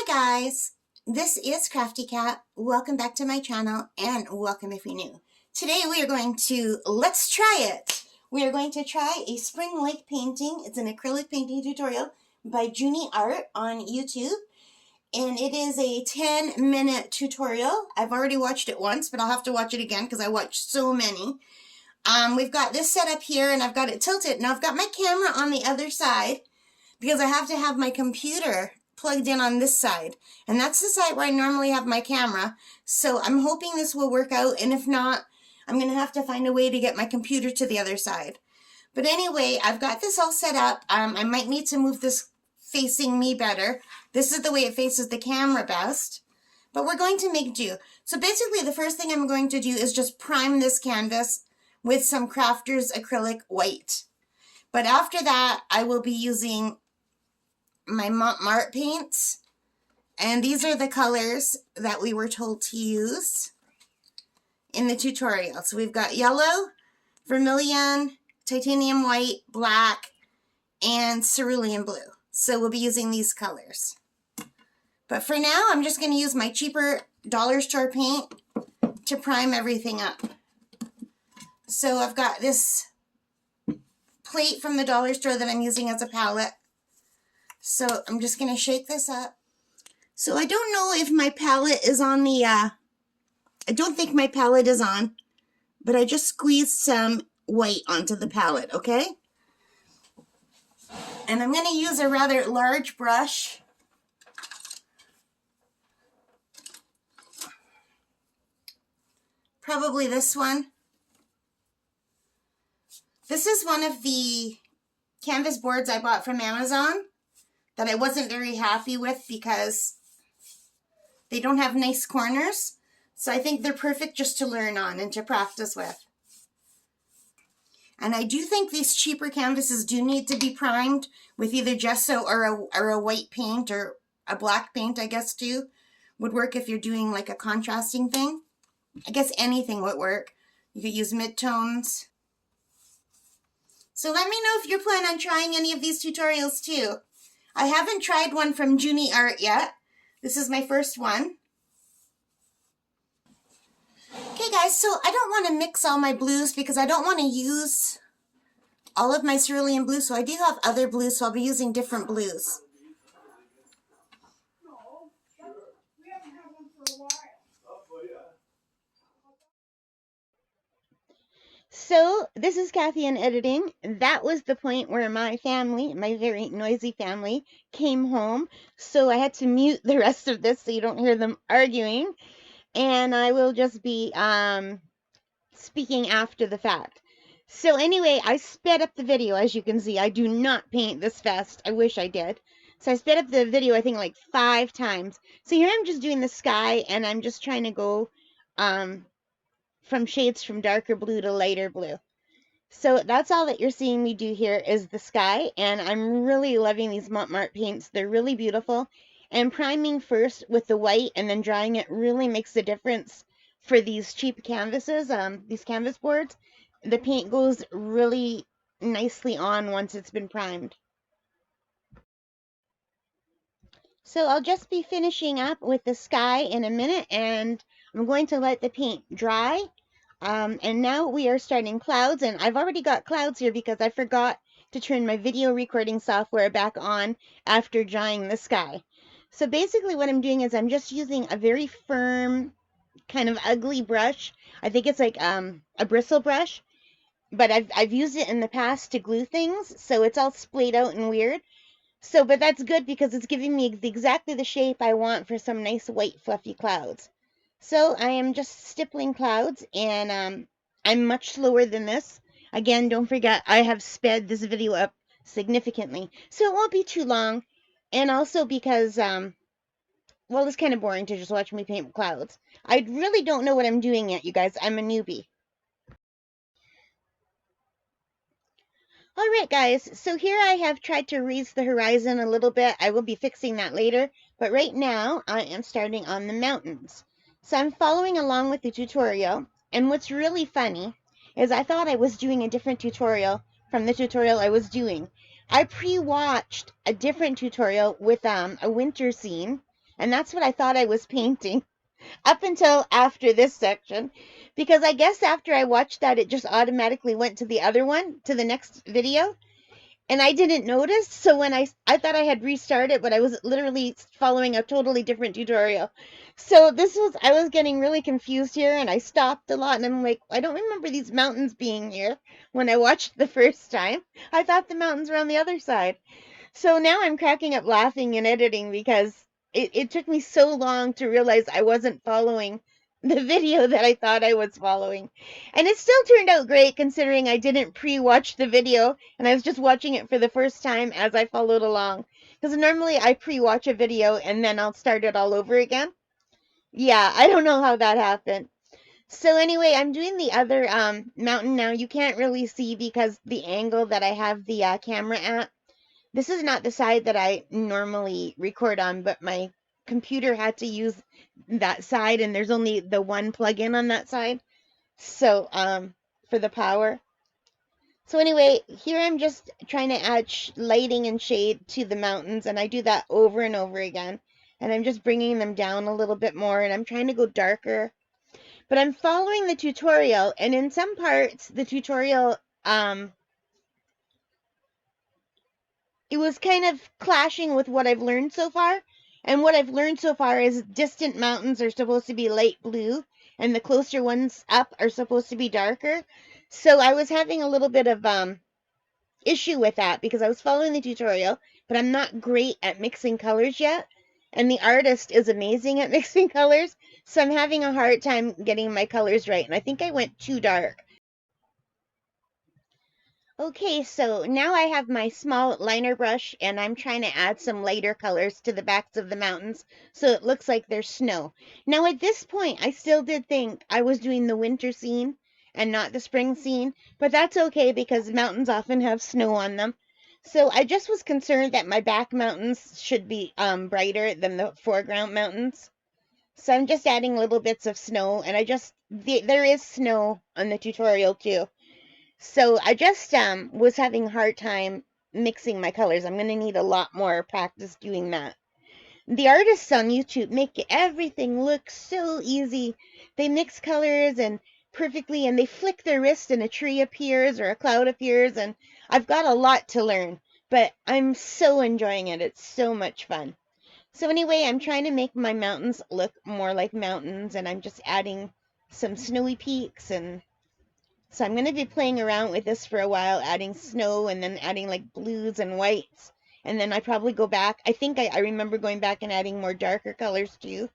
Hi guys, this is Crafty Cat. Welcome back to my channel and welcome if you're new. Today we are going to, let's try it. We are going to try a spring lake painting. It's an acrylic painting tutorial by Junie Art on YouTube. And it is a 10-minute tutorial. I've already watched it once, but I'll have to watch it again because I watched so many. We've got this set up here and I've got it tilted. Now I've got my camera on the other side because I have to have my computer plugged in on this side, and that's the side where I normally have my camera. So I'm hoping this will work out, and if not, I'm gonna have to find a way to get my computer to the other side. But anyway, I've got this all set up. I might need to move this facing me better. This is the way it faces the camera best, but we're going to make do. So basically the first thing I'm going to do is just prime this canvas with some Crafters acrylic white. But after that, I will be using my Montmartre paints, and these are the colors that we were told to use in the tutorial. So we've got yellow, vermilion, titanium white, black, and cerulean blue. So we'll be using these colors. But for now, I'm just going to use my cheaper dollar store paint to prime everything up. So I've got this plate from the dollar store that I'm using as a palette. So I'm just going to shake this up. So I don't know if my palette is on the, I don't think my palette is on, but I just squeezed some white onto the palette, okay? And I'm going to use a rather large brush. Probably this one. This is one of the canvas boards I bought from Amazon that I wasn't very happy with because they don't have nice corners. So I think they're perfect just to learn on and to practice with. And I do think these cheaper canvases do need to be primed with either gesso or a white paint, or a black paint, I guess, too. Would work if you're doing like a contrasting thing. I guess anything would work. You could use midtones. So let me know if you're planning on trying any of these tutorials too. I haven't tried one from Junie Art yet. This is my first one. Okay guys, so I don't want to mix all my blues because I don't want to use all of my cerulean blue. So I do have other blues, so I'll be using different blues. So this is Kathy in editing. That was the point where my family, my very noisy family, came home. So I had to mute the rest of this so you don't hear them arguing. And I will just be speaking after the fact. So anyway, I sped up the video, as you can see. I do not paint this fast. I wish I did. So I sped up the video, I think, like 5 times. So here I'm just doing the sky, and I'm just trying to go from shades from darker blue to lighter blue. So that's all that you're seeing me do here is the sky, and I'm really loving these Montmartre paints. They're really beautiful, and priming first with the white and then drying it really makes a difference for these cheap canvases, these canvas boards. The paint goes really nicely on once it's been primed. So I'll just be finishing up with the sky in a minute, and I'm going to let the paint dry. And now we are starting clouds, and I've already got clouds here because I forgot to turn my video recording software back on after drying the sky. So basically what I'm doing is I'm just using a very firm, kind of ugly brush. I think it's like a bristle brush, but I've used it in the past to glue things, so it's all splayed out and weird. So, but that's good because it's giving me exactly the shape I want for some nice white fluffy clouds. So I am just stippling clouds, and I'm much slower than this. Again, don't forget, I have sped this video up significantly, so it won't be too long. And also because, well, it's kind of boring to just watch me paint clouds. I really don't know what I'm doing yet, you guys. I'm a newbie. Alright guys, so here I have tried to raise the horizon a little bit. I will be fixing that later, but right now I am starting on the mountains. So I'm following along with the tutorial, and what's really funny is I thought I was doing a different tutorial from the tutorial I was doing. I pre-watched a different tutorial with a winter scene And that's what I thought I was painting up until after this section, because I guess after I watched that, it just automatically went to the other one, to the next video, and I didn't notice. So when I thought I had restarted, but I was literally following a totally different tutorial. So I was getting really confused here, and I stopped a lot, and I'm like, I don't remember these mountains being here when I watched the first time. I thought the mountains were on the other side. So now I'm cracking up laughing and editing because it took me so long to realize I wasn't following the video that I thought I was following. And it still turned out great considering I didn't pre-watch the video and I was just watching it for the first time as I followed along. Because normally I pre-watch a video and then I'll start it all over again. Yeah, I don't know how that happened. So anyway, I'm doing the other mountain now. You can't really see because the angle that I have the camera at. This is not the side that I normally record on, but my computer had to use that side, and there's only the one plug-in on that side. So, for the power. So anyway, here I'm just trying to add lighting and shade to the mountains, and I do that over and over again. And I'm just bringing them down a little bit more, and I'm trying to go darker. But I'm following the tutorial, and in some parts, the tutorial, it was kind of clashing with what I've learned so far. And what I've learned so far is distant mountains are supposed to be light blue, and the closer ones up are supposed to be darker. So I was having a little bit of issue with that because I was following the tutorial, but I'm not great at mixing colors yet. And the artist is amazing at mixing colors, so I'm having a hard time getting my colors right. And I think I went too dark. Okay, so now I have my small liner brush and I'm trying to add some lighter colors to the backs of the mountains so it looks like there's snow. Now at this point, I still did think I was doing the winter scene and not the spring scene, but that's okay because mountains often have snow on them. So I just was concerned that my back mountains should be brighter than the foreground mountains. So I'm just adding little bits of snow, and there is snow on the tutorial too. So I just was having a hard time mixing my colors. I'm going to need a lot more practice doing that. The artists on YouTube make everything look so easy. They mix colors and perfectly, and they flick their wrist and a tree appears or a cloud appears, and I've got a lot to learn, but I'm so enjoying it. It's so much fun. So anyway, I'm trying to make my mountains look more like mountains, and I'm just adding some snowy peaks, and so I'm going to be playing around with this for a while, adding snow and then adding like blues and whites. And then I probably go back. I think I remember going back and adding more darker colors too.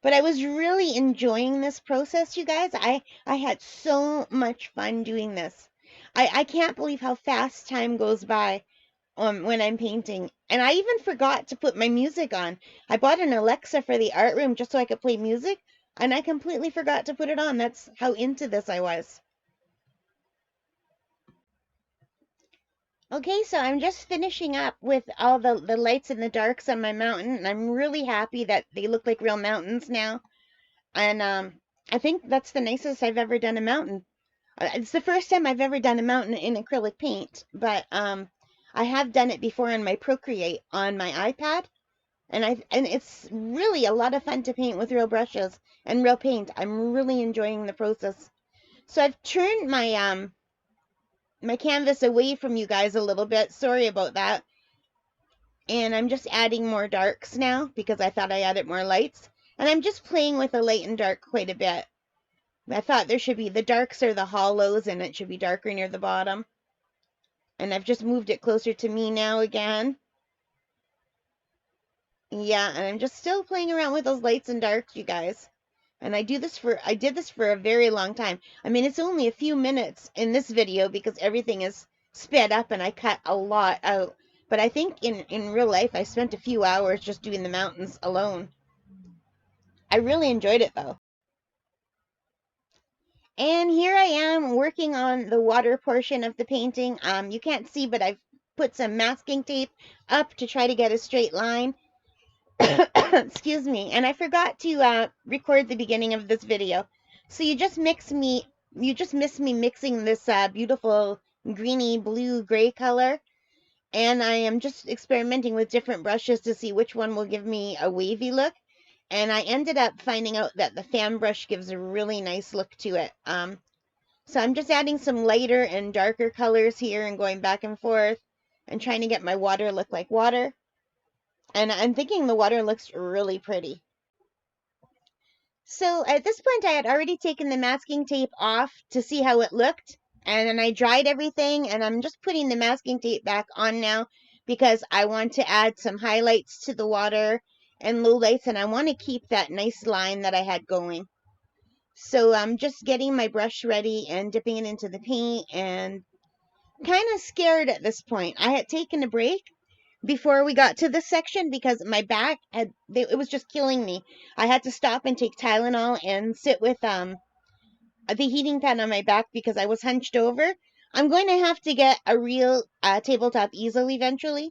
But I was really enjoying this process, you guys. I had so much fun doing this. I can't believe how fast time goes by when I'm painting. And I even forgot to put my music on. I bought an Alexa for the art room just so I could play music, and I completely forgot to put it on. That's how into this I was. Okay, so I'm just finishing up with all the lights and the darks on my mountain, and I'm really happy that they look like real mountains now. And I think that's the nicest I've ever done a mountain. It's the first time I've ever done a mountain in acrylic paint, but I have done it before in my Procreate on my iPad, and it's really a lot of fun to paint with real brushes and real paint. I'm really enjoying the process. So I've turned my canvas away from you guys a little bit. Sorry about that. And I'm just adding more darks now because I thought I added more lights. And I'm just playing with the light and dark quite a bit. I thought there should be, the darks are the hollows and it should be darker near the bottom. And I've just moved it closer to me now again. Yeah, and I'm just still playing around with those lights and darks, you guys. And I did this for a very long time. I mean, it's only a few minutes in this video because everything is sped up and I cut a lot out. But I think in real life, I spent a few hours just doing the mountains alone. I really enjoyed it though. And here I am working on the water portion of the painting. You can't see, but I've put some masking tape up to try to get a straight line. Excuse me. And I forgot to record the beginning of this video. So you just miss me mixing this beautiful greeny blue gray color. And I am just experimenting with different brushes to see which one will give me a wavy look. And I ended up finding out that the fan brush gives a really nice look to it. So I'm just adding some lighter and darker colors here and going back and forth and trying to get my water look like water. And I'm thinking the water looks really pretty. So at this point, I had already taken the masking tape off to see how it looked. And then I dried everything, and I'm just putting the masking tape back on now because I want to add some highlights to the water and lowlights, and I want to keep that nice line that I had going. So I'm just getting my brush ready and dipping it into the paint, and kind of scared at this point. I had taken a break before we got to this section because my back it was just killing me. I had to stop and take Tylenol and sit with the heating pad on my back because I was hunched over. I'm going to have to get a real tabletop easel eventually,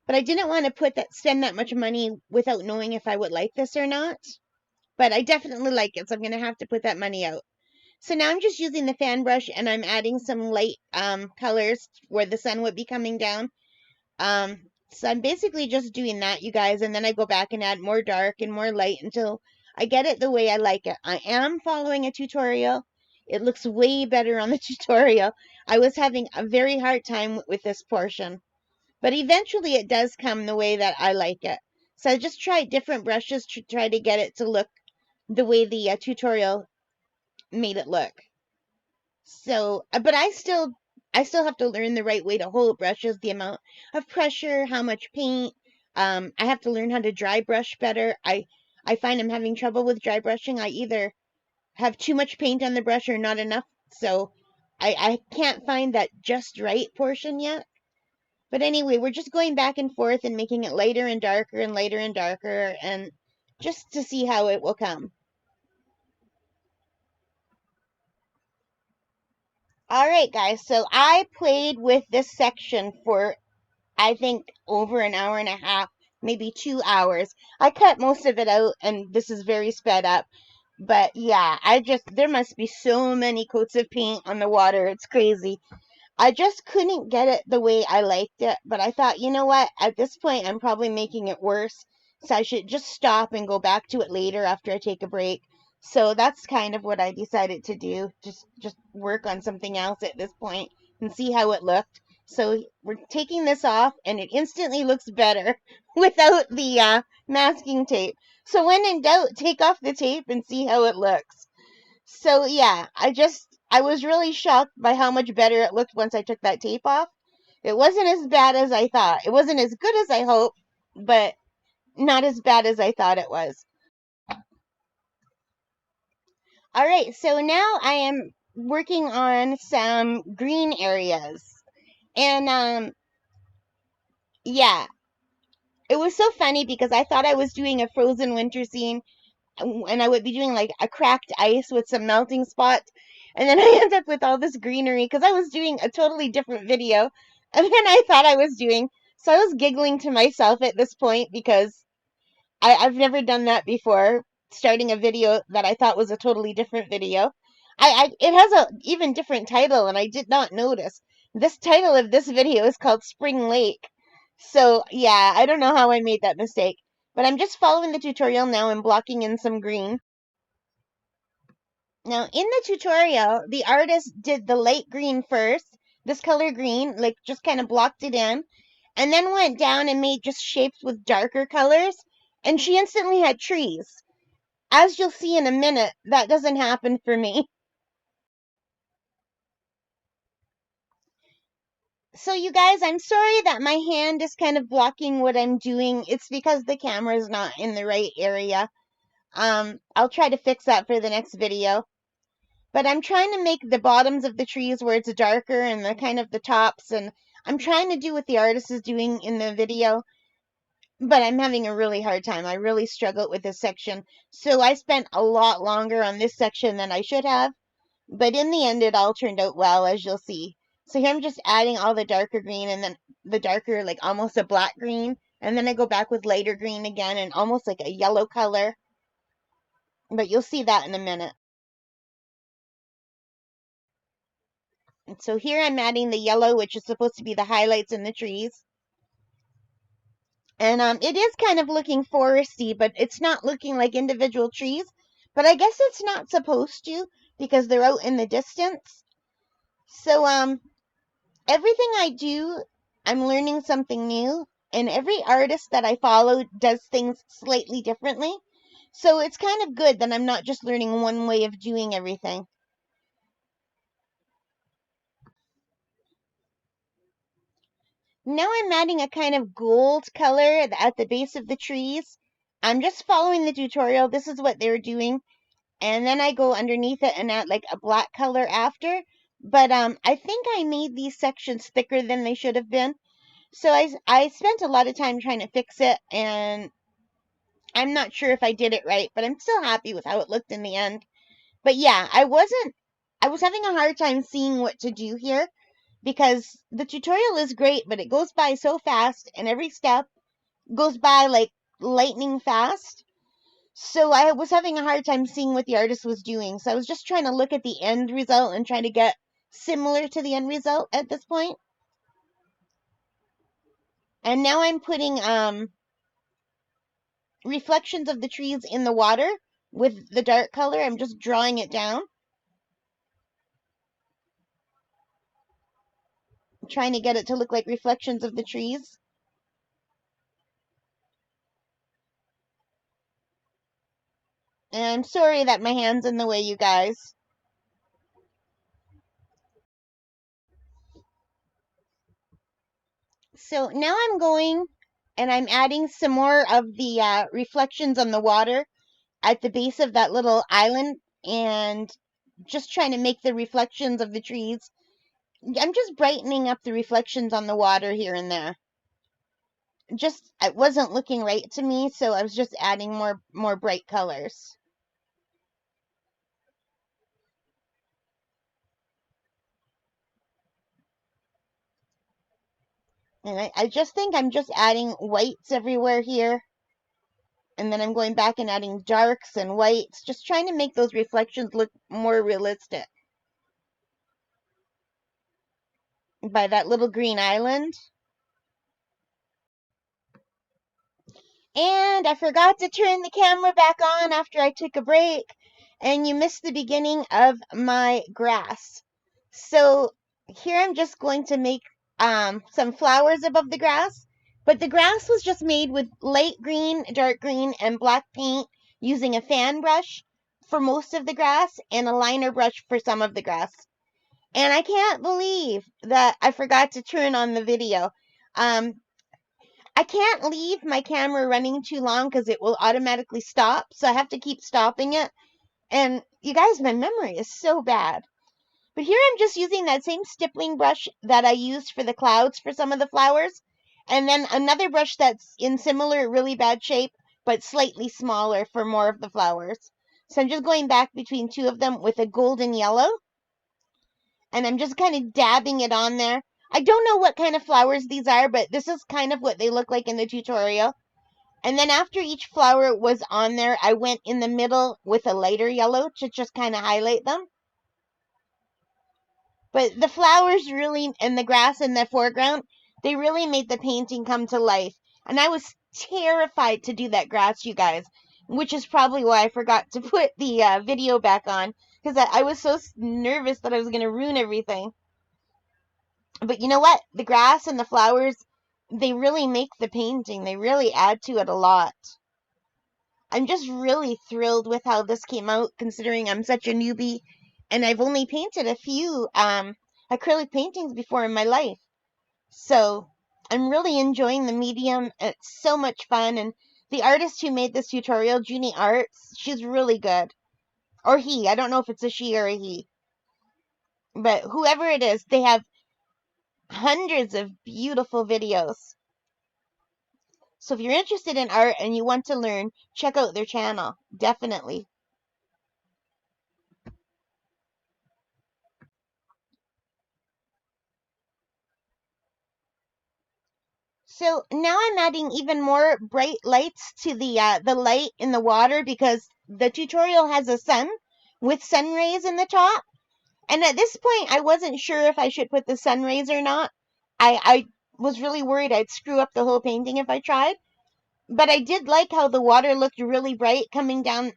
but I didn't want to spend that much money without knowing if I would like this or not. But I definitely like it, so I'm going to have to put that money out. So now I'm just using the fan brush and I'm adding some light colors where the sun would be coming down. So I'm basically just doing that, you guys, and then I go back and add more dark and more light until I get it the way I like it. I am following a tutorial. It looks way better on the tutorial. I was having a very hard time with this portion, but eventually it does come the way that I like it. So I just tried different brushes to try to get it to look the way the tutorial made it look. So, but I still have to learn the right way to hold brushes, the amount of pressure, how much paint. I have to learn how to dry brush better. I find I'm having trouble with dry brushing. I either have too much paint on the brush or not enough. So I can't find that just right portion yet. But anyway, we're just going back and forth and making it lighter and darker and lighter and darker and just to see how it will come. All right, guys. So I played with this section for I think over an hour and a half, maybe 2 hours. I cut most of it out, and this is very sped up. But yeah, there must be so many coats of paint on the water. It's crazy. I just couldn't get it the way I liked it, but I thought, you know what? At this point, I'm probably making it worse, so I should just stop and go back to it later after I take a break. So that's kind of what I decided to do. Just work on something else at this point and see how it looked. So we're taking this off, and it instantly looks better without the masking tape. So when in doubt, take off the tape and see how it looks. So yeah, I was really shocked by how much better it looked once I took that tape off. It wasn't as bad as I thought. It wasn't as good as I hoped, but not as bad as I thought it was. All right, so now I am working on some green areas. And yeah, it was so funny because I thought I was doing a frozen winter scene and I would be doing like a cracked ice with some melting spots. And then I end up with all this greenery because I was doing a totally different video than I thought I was doing. So I was giggling to myself at this point because I've never done that before, starting a video that I thought was a totally different video. It has a even different title and I did not notice. This title of this video is called Spring Lake. So yeah, I don't know how I made that mistake. But I'm just following the tutorial now and blocking in some green. Now, in the tutorial, the artist did the light green first, this color green, like just kind of blocked it in, and then went down and made just shapes with darker colors, and she instantly had trees. As you'll see in a minute, that doesn't happen for me. So you guys, I'm sorry that my hand is kind of blocking what I'm doing. It's because the camera is not in the right area. I'll try to fix that for the next video. But I'm trying to make the bottoms of the trees where it's darker and the kind of the tops, and I'm trying to do what the artist is doing in the video, but I'm having a really hard time. I really struggled with this section. So I spent a lot longer on this section than I should have, but in the end it all turned out well, as you'll see. So here I'm just adding all the darker green and then the darker, like almost a black green, and then I go back with lighter green again and almost like a yellow color, but you'll see that in a minute. So here I'm adding the yellow, which is supposed to be the highlights in the trees. And it is kind of looking foresty, but it's not looking like individual trees. But I guess it's not supposed to because they're out in the distance. So everything I do, I'm learning something new. And every artist that I follow does things slightly differently. So it's kind of good that I'm not just learning one way of doing everything. Now I'm adding a kind of gold color at the base of the trees. I'm just following the tutorial. This is what they're doing. And then I go underneath it and add like a black color after. But I think I made these sections thicker than they should have been. So I spent a lot of time trying to fix it, and I'm not sure if I did it right, but I'm still happy with how it looked in the end. But yeah, I was having a hard time seeing what to do here because the tutorial is great, but it goes by so fast and every step goes by like lightning fast. So I was having a hard time seeing what the artist was doing. So I was just trying to look at the end result and try to get similar to the end result at this point. And now I'm putting reflections of the trees in the water with the dark color. I'm just drawing it down, trying to get it to look like reflections of the trees. And I'm sorry that my hand's in the way, you guys. So now I'm going and I'm adding some more of the reflections on the water at the base of that little island and just trying to make the reflections of the trees. I'm just brightening up the reflections on the water here and there. Just it wasn't looking right to me, so I was just adding more bright colors. And I just think I'm just adding whites everywhere here. And then I'm going back and adding darks and whites, just trying to make those reflections look more realistic. By that little green island. And I forgot to turn the camera back on after I took a break, and you missed the beginning of my grass. So here I'm just going to make some flowers above the grass, but the grass was just made with light green, dark green, and black paint using a fan brush for most of the grass and a liner brush for some of the grass. And I can't believe that I forgot to turn on the video. Um, I can't leave my camera running too long because it will automatically stop. So I have to keep stopping it. And you guys, my memory is so bad. But here I'm just using that same stippling brush that I used for the clouds for some of the flowers. And then another brush that's in similar really bad shape, but slightly smaller for more of the flowers. So I'm just going back between two of them with a golden yellow. And I'm just kind of dabbing it on there. I don't know what kind of flowers these are, but this is kind of what they look like in the tutorial. And then after each flower was on there, I went in the middle with a lighter yellow to just kind of highlight them. But the flowers really, and the grass in the foreground, they really made the painting come to life. And I was terrified to do that grass, you guys, which is probably why I forgot to put the video back on, because I was so nervous that I was going to ruin everything. But you know what? The grass and the flowers, they really make the painting. They really add to it a lot. I'm just really thrilled with how this came out, considering I'm such a newbie and I've only painted a few acrylic paintings before in my life. So I'm really enjoying the medium. It's so much fun. And the artist who made this tutorial, Junie Arts, she's really good. Or he. I don't know if it's a she or a he. But whoever it is, they have hundreds of beautiful videos. So if you're interested in art and you want to learn, check out their channel. Definitely. So now I'm adding even more bright lights to the light in the water because the tutorial has a sun with sun rays in the top. And at this point, I wasn't sure if I should put the sun rays or not. I was really worried I'd screw up the whole painting if I tried. But I did like how the water looked really bright coming down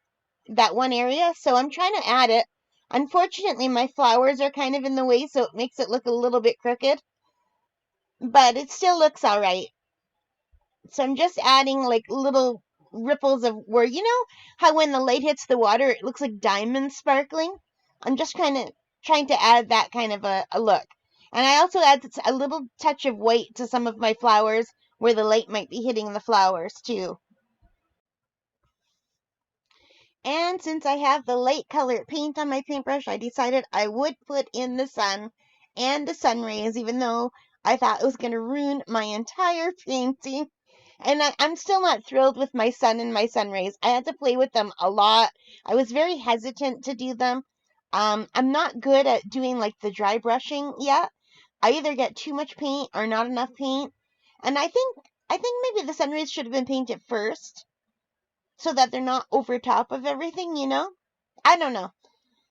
that one area, so I'm trying to add it. Unfortunately, my flowers are kind of in the way, so it makes it look a little bit crooked, but it still looks all right. So I'm just adding like little ripples of where, how when the light hits the water, it looks like diamonds sparkling. I'm just kind of trying to add that kind of a look. And I also add a little touch of white to some of my flowers where the light might be hitting the flowers too. And since I have the light colored paint on my paintbrush, I decided I would put in the sun and the sun rays, even though I thought it was going to ruin my entire painting. And I'm still not thrilled with my sun and my sun rays. I had to play with them a lot. I was very hesitant to do them. I'm not good at doing like the dry brushing yet. I either get too much paint or not enough paint. And I think maybe the sun rays should have been painted first so that they're not over top of everything. I don't know.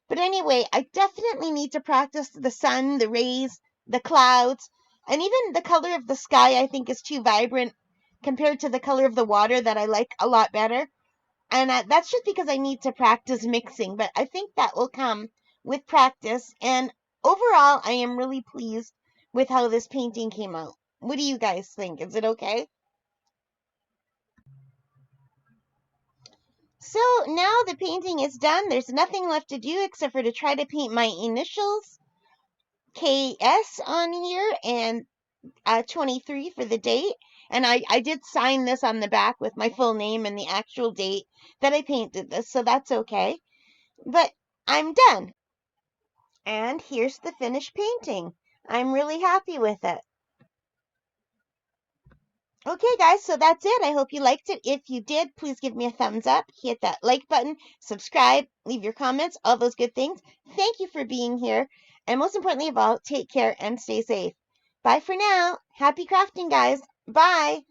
But anyway, I definitely need to practice the sun, the rays, the clouds, and even the color of the sky I think is too vibrant compared to the color of the water that I like a lot better. And that's just because I need to practice mixing, but I think that will come with practice. And overall, I am really pleased with how this painting came out. What do you guys think? Is it okay? So now the painting is done. There's nothing left to do except for to try to paint my initials, KS, on here, and 23 for the date. And I did sign this on the back with my full name and the actual date that I painted this, so that's okay. But I'm done. And here's the finished painting. I'm really happy with it. Okay, guys, so that's it. I hope you liked it. If you did, please give me a thumbs up, hit that like button, subscribe, leave your comments, all those good things. Thank you for being here. And most importantly of all, take care and stay safe. Bye for now. Happy crafting, guys. Bye.